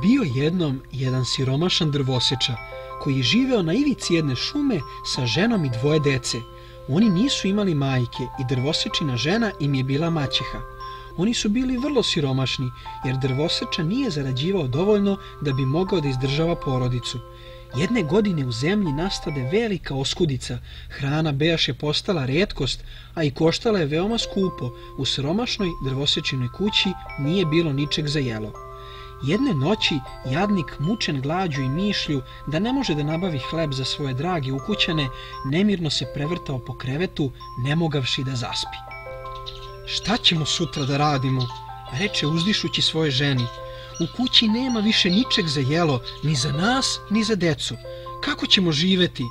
Bio jednom jedan siromašan drvoseča koji je živeo na ivici jedne šume sa ženom i dvoje dece. Oni nisu imali majke i drvosečina žena im je bila maćeha. Oni su bili vrlo siromašni jer drvoseča nije zarađivao dovoljno da bi mogao da izdržava porodicu. Jedne godine u zemlji nastade velika oskudica, hrana bejaše postala retkost, a i koštala je veoma skupo. U siromašnoj drvosečinoj kući nije bilo ničeg za jelo. Jedne noći jadnik, mučen glađu i mišlju da ne može da nabavi hleb za svoje drage ukućane, nemirno se prevrtao po krevetu, ne mogavši da zaspi. Šta ćemo sutra da radimo, reče uzdišući svoje ženi. U kući nema više ničeg za jelo, ni za nas, ni za decu. Kako ćemo živeti?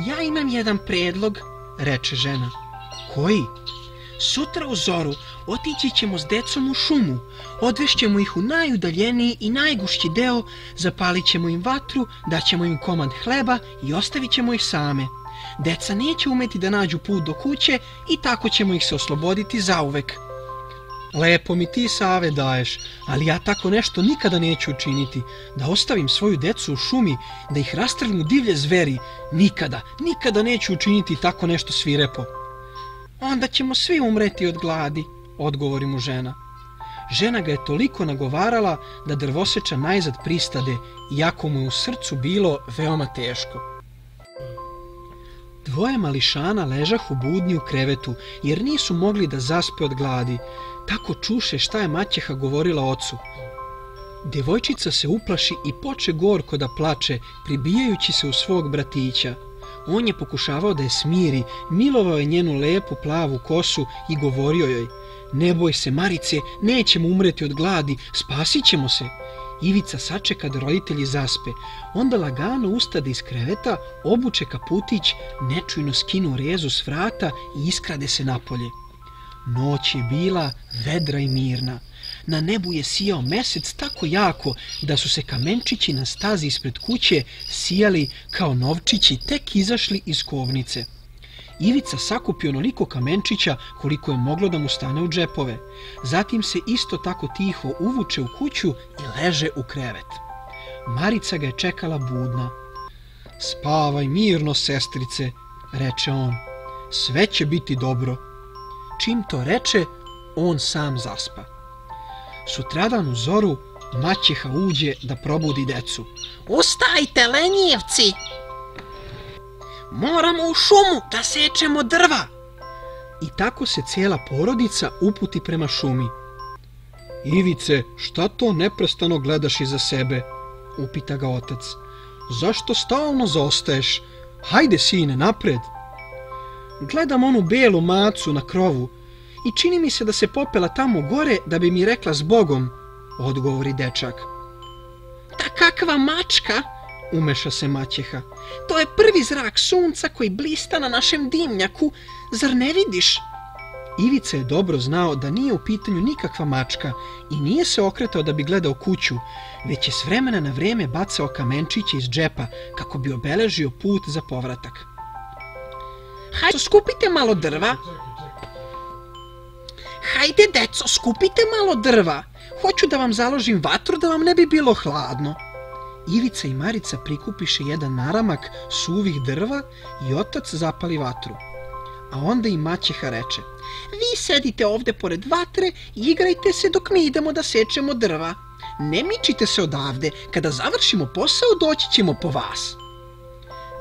Ja imam jedan predlog, reče žena. Koji? Sutra u zoru otići ćemo s decom u šumu, odvešćemo ih u najudaljeniji i najgušći deo, zapalit ćemo im vatru, daćemo im komad hleba i ostavit ćemo ih same. Deca neće umeti da nađu put do kuće i tako ćemo ih se osloboditi zauvek. Lepo mi ti save daješ, ali ja tako nešto nikada neću učiniti. Da ostavim svoju decu u šumi, da ih rastrgnu divlje zveri, nikada neću učiniti tako nešto svirepo. Onda ćemo svi umreti od gladi, odgovori mu žena. Žena ga je toliko nagovarala da drvoseča najzad pristade, iako mu je u srcu bilo veoma teško. Dvoje mališana ležahu budni u krevetu, jer nisu mogli da zaspe od gladi. Tako čuše šta je maćeha govorila ocu. Devojčica se uplaši i poče gorko da plače, pribijajući se u svog bratića. On je pokušavao da je smiri, milovao je njenu lepu plavu kosu i govorio joj: ne boj se, Marice, nećemo umreti od gladi, spasit ćemo se. Ivica sačeka da roditelji zaspe, onda lagano ustade iz kreveta, obuče kaputić, nečujno skinu rezu s vrata i iskrade se napolje. Noć je bila vedra i mirna. Na nebu je sijao mesec tako jako da su se kamenčići na stazi ispred kuće sijali kao novčići tek izašli iz kovnice. Ivica sakupio onoliko kamenčića koliko je moglo da mu stane u džepove. Zatim se isto tako tiho uvuče u kuću i leže u krevet. Marica ga je čekala budna. Spavaj mirno, sestrice, reče on. Sve će biti dobro. Čim to reče, on sam zaspa. Sutradan u zoru maćeha uđe da probudi decu. Ustajte, lenjivci! Moramo u šumu da sečemo drva. I tako se cijela porodica uputi prema šumi. Ivice, šta to neprestano gledaš iza sebe? Upita ga otac. Zašto stalno zaostaješ? Hajde, sine, napred. Gledam onu belu macu na krovu i čini mi se da se popela tamo gore da bi mi rekla zbogom, odgovori dečak. Ta kakva mačka, umeša se maćeha. To je prvi zrak sunca koji blista na našem dimnjaku, zar ne vidiš? Ivica je dobro znao da nije u pitanju nikakva mačka i nije se okretao da bi gledao kuću, već je s vremena na vreme bacao kamenčiće iz džepa kako bi obeležio put za povratak. Hajde, skupite malo drva. Hajde, deco, skupite malo drva. Hoću da vam založim vatru da vam ne bi bilo hladno. Ivica i Marica prikupiše jedan naramak suvih drva i otac zapali vatru. A onda im maćeha reče: vi sedite ovde pored vatre i igrajte se dok mi idemo da sečemo drva. Ne mičite se odavde, kada završimo posao doći ćemo po vas.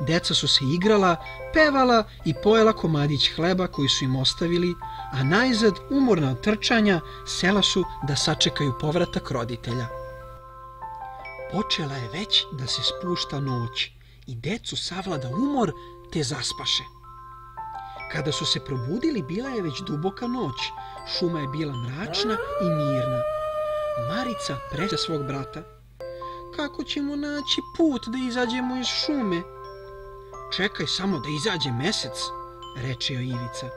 Deca su se igrala, pevala i pojela komadić hleba koji su im ostavili, a najzad, umorna od trčanja, sela su da sačekaju povratak roditelja. Počela je već da se spušta noć i decu savlada umor te zaspaše. Kada su se probudili, bila je već duboka noć, šuma je bila mračna i mirna. Marica preče svog brata. Kako ćemo naći put da izađemo iz šume? Čekaj samo da izađe mesec, reče joj Ivica.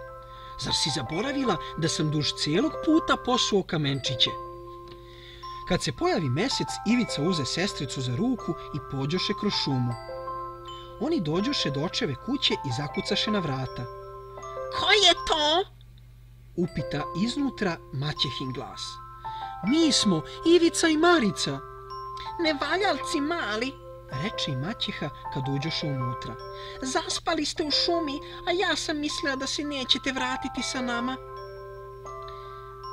Zar si zaboravila da sam duž cijelog puta posuo kamenčiće? Kad se pojavi mesec, Ivica uze sestricu za ruku i pođoše kroz šumu. Oni dođoše do očeve kuće i zakucaše na vrata. Ko je to? Upita iznutra maćehin glas. Mi smo Ivica i Marica. Nevaljalci mali, Reče i maćeha kad uđoše unutra. zaspali ste u šumi, a ja sam mislila da se nećete vratiti sa nama.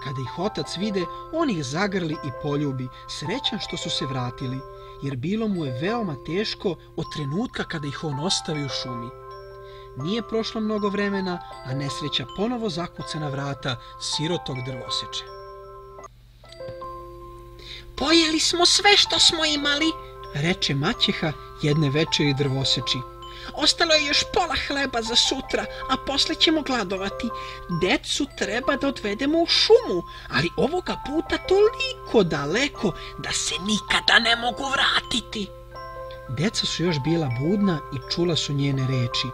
Kada ih otac vide, on ih zagrli i poljubi, srećan što su se vratili, jer bilo mu je veoma teško od trenutka kada ih on ostavi u šumi. Nije prošlo mnogo vremena, a nesreća ponovo zakuca na vrata sirotog drvoseče. Pojeli smo sve što smo imali, Reče maćeha jedne večeri drvoseči. ostalo je još pola hleba za sutra, a posle ćemo gladovati. Decu treba da odvedemo u šumu, ali ovoga puta toliko daleko da se nikada ne mogu vratiti. Deca su još bila budna i čula su njene reči.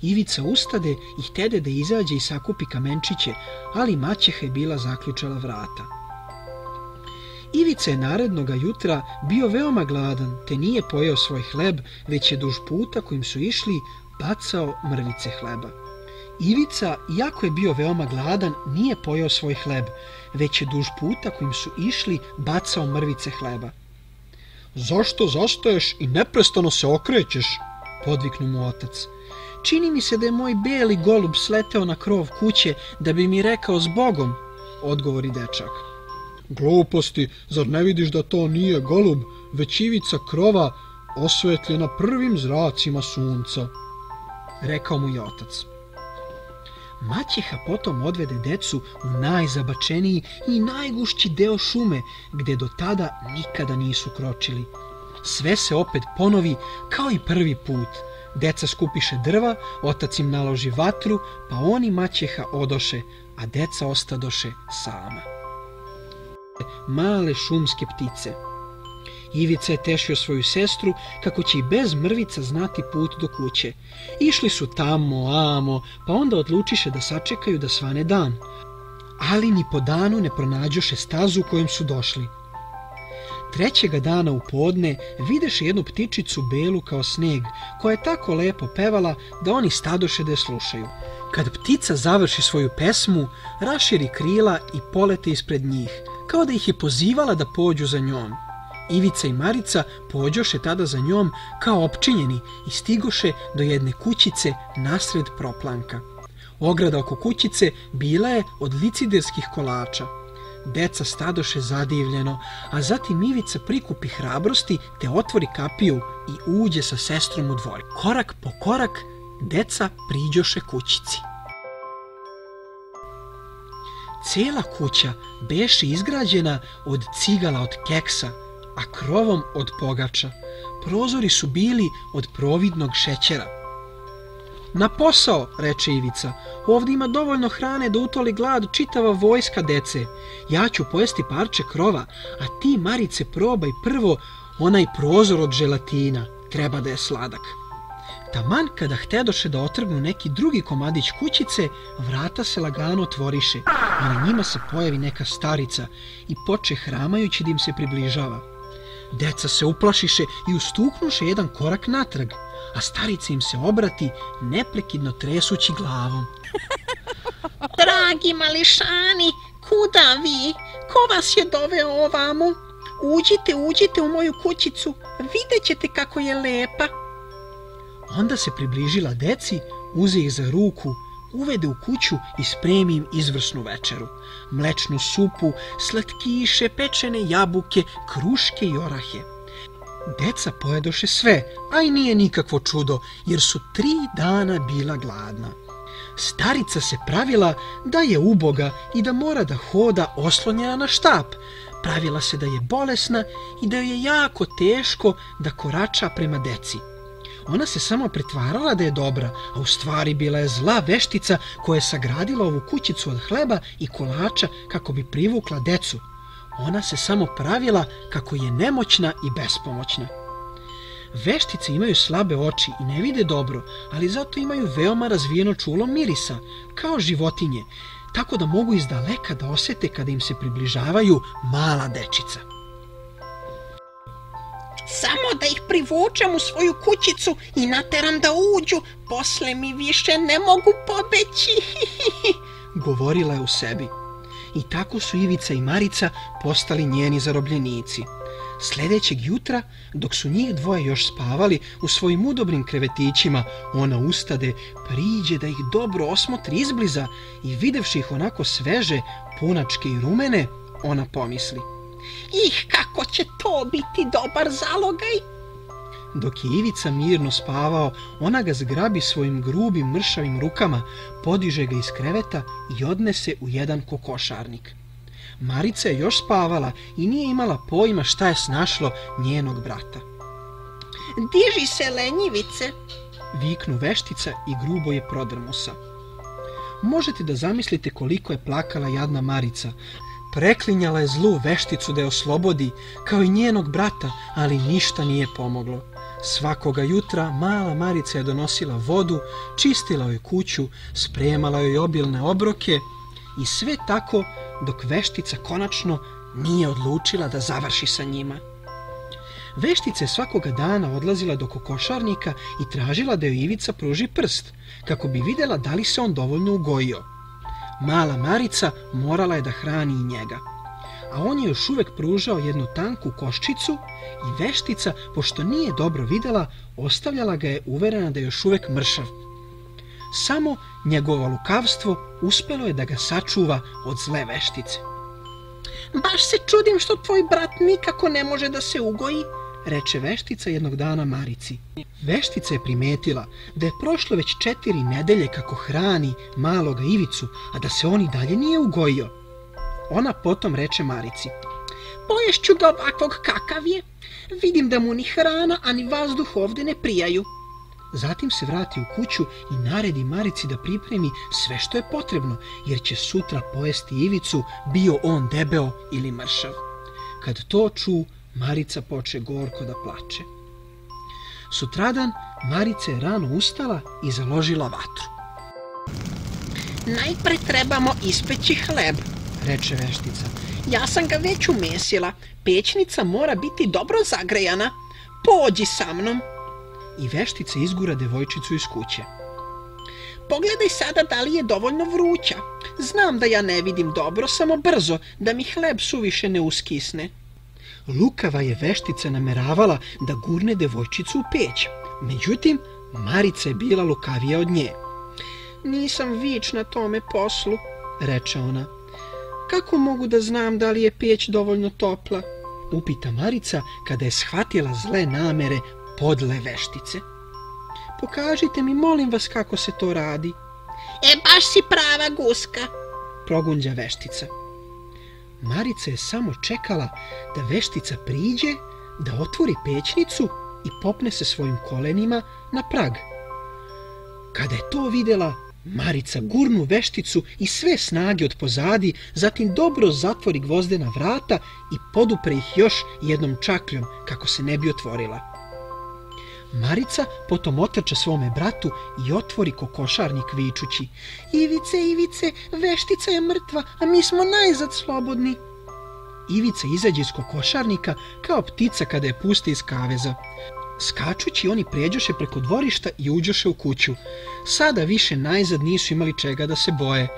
Ivica ustade i htede da izađe i sakupi kamenčiće, ali maćeha je bila zaključala vrata. Ivica je narednoga jutra bio veoma gladan, te nije pojeo svoj hleb, već je duž puta kojim su išli bacao mrvice hleba. Ivica, iako je bio veoma gladan, nije pojeo svoj hleb, već je duž puta kojim su išli bacao mrvice hleba. Zašto zastaješ i neprestano se okrećeš? Podviknu mu otac. Čini mi se da je moj beli golub sleteo na krov kuće da bi mi rekao zbogom, odgovori dečak. Gluposti, zar ne vidiš da to nije golub, već ivica krova osvetljena prvim zracima sunca, rekao mu je otac. Maćeha potom odvede decu u najzabačeniji i najgušći deo šume, gde do tada nikada nisu kročili. Sve se opet ponovi kao i prvi put. Deca skupiše drva, otac im naloži vatru, pa oni maćeha odoše, a deca ostadoše sama. Male šumske ptice. Ivica je tešio svoju sestru kako će i bez mrvica znati put do kuće. Išli su tamo, amo, pa onda odlučiše da sačekaju da svane dan. Ali ni po danu ne pronađoše stazu kojom su došli. Trećega dana u podne videše jednu ptičicu belu kao sneg, koja je tako lepo pevala da oni stadoše da je slušaju. Kad ptica završi svoju pesmu, raširi krila i polete ispred njih, kao da ih je pozivala da pođu za njom. Ivica i Marica pođoše tada za njom kao opčinjeni i stigoše do jedne kućice nasred proplanka. Ograda oko kućice bila je od liciderskih kolača. Deca stadoše zadivljeno, a zatim Ivica prikupi hrabrosti te otvori kapiju i uđe sa sestrom u dvor. Korak po korak deca priđoše kućici. Cela kuća beše izgrađena od cigala od keksa, a krovom od pogača. Prozori su bili od providnog šećera. Na posao, reče Ivica, ovdje ima dovoljno hrane da utoli glad čitava vojska dece. Ja ću pojesti parče krova, a ti, Marice, probaj prvo onaj prozor od želatina, treba da je sladak. Taman kada htedoše da otrgnu neki drugi komadić kućice, vrata se lagano otvoriše, a na njima se pojavi neka starica i poče hramajući da im se približava. Deca se uplašiše i ustuknuše jedan korak natrag, a starica im se obrati neprekidno tresući glavom. Dragi mališani, kuda vi? Ko vas je doveo ovamo? Uđite u moju kućicu, vidjet ćete kako je lepa. Onda se približila deci, uze ih za ruku, uvede u kuću i spremi im izvrsnu večeru. Mlečnu supu, slatkiše, pečene jabuke, kruške i orahe. Deca pojedoše sve, a i nije nikakvo čudo, jer su 3 dana bila gladna. Starica se pravila da je uboga i da mora da hoda oslonjena na štap. Pravila se da je bolesna i da joj je jako teško da korača prema deci. Ona se samo pretvarala da je dobra, a u stvari bila je zla veštica koja je sagradila ovu kućicu od hleba i kolača kako bi privukla decu. Ona se samo pravila kako je nemoćna i bespomoćna. Veštice imaju slabe oči i ne vide dobro, ali zato imaju veoma razvijeno čulo mirisa, kao životinje, tako da mogu izdaleka da osete kada im se približavaju mala dečica. Samo da ih privučem u svoju kućicu i nateram da uđu, posle mi više ne mogu pobeći, govorila je u sebi. i tako su Ivica i Marica postali njeni zarobljenici. Sljedećeg jutra, dok su njih dvoje još spavali u svojim udobnim krevetićima, ona ustade, priđe da ih dobro osmotri izbliza i videvši ih onako sveže, punačke i rumene, ona pomisli: kako će to biti dobar zalogaj? Dok je Ivica mirno spavao, ona ga zgrabi svojim grubim mršavim rukama, podiže ga iz kreveta i odnese u jedan kokošarnik. Marica je još spavala i nije imala pojma šta je snašlo njenog brata. Diži se, lenjivice, viknu Veštica i grubo je prodrmusa. Možete da zamislite koliko je plakala jadna Marica. Preklinjala je zlu Vešticu da je oslobodi, kao i njenog brata, ali ništa nije pomoglo. Svakoga jutra mala Marica je donosila vodu, čistila joj kuću, spremala joj obilne obroke i sve tako dok Veštica konačno nije odlučila da završi sa njima. Veštica je svakoga dana odlazila do kokošarnika i tražila da joj Ivica pruži prst, kako bi vidjela da li se on dovoljno ugojio. Mala Marica morala je da hrani i njega, a on je još uvek pružao jednu tanku koščicu i Veštica, pošto nije dobro vidjela, ostavljala ga je uverena da je još uvek mršav. Samo njegovo lukavstvo uspelo je da ga sačuva od zle Veštice. Baš se čudim što tvoj brat nikako ne može da se ugoji, reče Veštica jednog dana Marici. Veštica je primetila da je prošlo već 4 nedelje kako hrani maloga Ivicu, a da se on i dalje nije ugojio. Ona potom reče Marici: poješću ga ovakvog kakav je. Vidim da mu ni hrana, ani vazduh ovde ne prijaju. Zatim se vrati u kuću i naredi Marici da pripremi sve što je potrebno, jer će sutra pojesti Ivicu, bio on debeo ili mršav. Kad to ču, Marica poče gorko da plače. Sutradan Marica je rano ustala i založila vatru. Najpre trebamo ispeći hleb, reče Veštica. Ja sam ga već umesila. Pećnica mora biti dobro zagrejana. Pođi sa mnom. I Veštica izgura devojčicu iz kuće. Pogledaj sada da li je dovoljno vruća. Znam da ja ne vidim dobro, samo brzo, da mi hleb suviše ne uskisne. Lukava je Veštica nameravala da gurne devojčicu u peć. Međutim, Marica je bila lukavija od nje. Nisam vič na tome poslu, reče ona. Kako mogu da znam da li je peć dovoljno topla? Upita Marica kada je shvatila zle namere podle Veštice. Pokažite mi, molim vas, kako se to radi. Baš si prava guska, progunđa Veštica. Marica je samo čekala da Veštica priđe, da otvori pećnicu i popne se svojim kolenima na prag. Kada je to vidjela, Marica gurnu Vešticu i sve snage od pozadi, zatim dobro zatvori gvozdena vrata i podupre ih još jednom čakljom kako se ne bi otvorila. Marica potom otrča svome bratu i otvori kokošarnik vičući: Ivice, Ivice, Veštica je mrtva, a mi smo najzad slobodni. Ivica izađe iz kokošarnika kao ptica kada je puste iz kaveza. Skačući, oni pređoše preko dvorišta i uđoše u kuću. Sada više najzad nisu imali čega da se boje.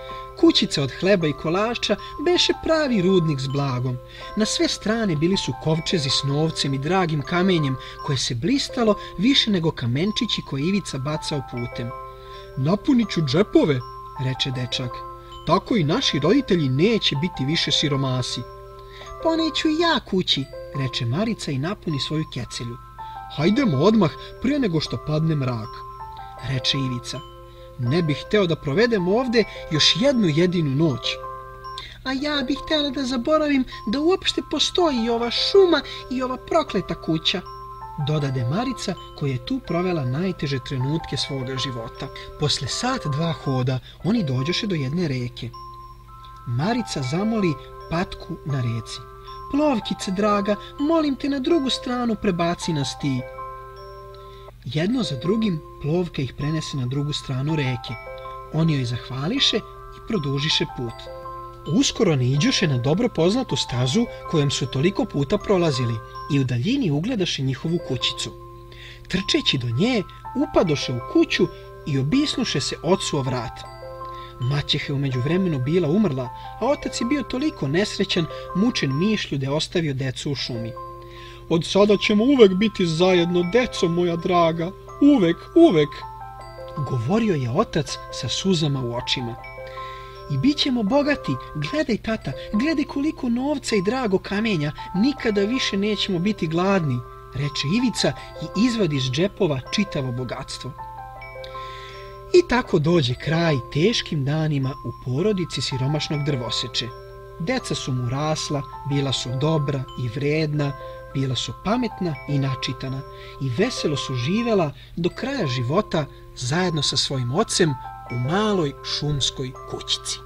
Kućica od hleba i kolača beše pravi rudnik s blagom. Na sve strane bili su kovčezi s novcem i dragim kamenjem koje se blistalo više nego kamenčići koje Ivica bacao putem. Napunit ću džepove, reče dečak. Tako i naši roditelji neće biti više siromasi. Poneću i ja kući, reče Marica i napuni svoju kecelju. Hajdemo odmah prije nego što padne mrak, reče Ivica. Ne bih hteo da provedemo ovde još jednu jedinu noć. A ja bih htjela da zaboravim da uopšte postoji i ova šuma i ova prokleta kuća, dodade Marica, koja je tu provela najteže trenutke svoga života. Posle 1-2 hoda oni dođoše do jedne reke. Marica zamoli patku na reci. Plovkice draga, molim te, na drugu stranu prebaci nas ti. Jedno za drugim plovka ih prenese na drugu stranu reke. Oni joj zahvališe i produžiše put. Uskoro naiđoše na dobro poznatu stazu kojom su toliko puta prolazili i u daljini ugledaše njihovu kućicu. Trčeći do nje, upadoše u kuću i obisnuše se ocu o vrat. Maćeha je u međuvremenu bila umrla, a otac je bio toliko nesrećan, mučen mišlju da je ostavio decu u šumi. Od sada ćemo uvek biti zajedno, deco moja draga, uvek, uvek, govorio je otac sa suzama u očima. I bit ćemo bogati, gledaj tata, gledaj koliko novca i drago kamenja, nikada više nećemo biti gladni, reče Ivica i izvadi iz džepova čitavo bogatstvo. I tako dođe kraj teškim danima u porodici siromašnog drvoseče. Deca su mu rasla, bila su dobra i vredna, bila su pametna i načitana i veselo su živela do kraja života zajedno sa svojim ocem u maloj šumskoj kućici.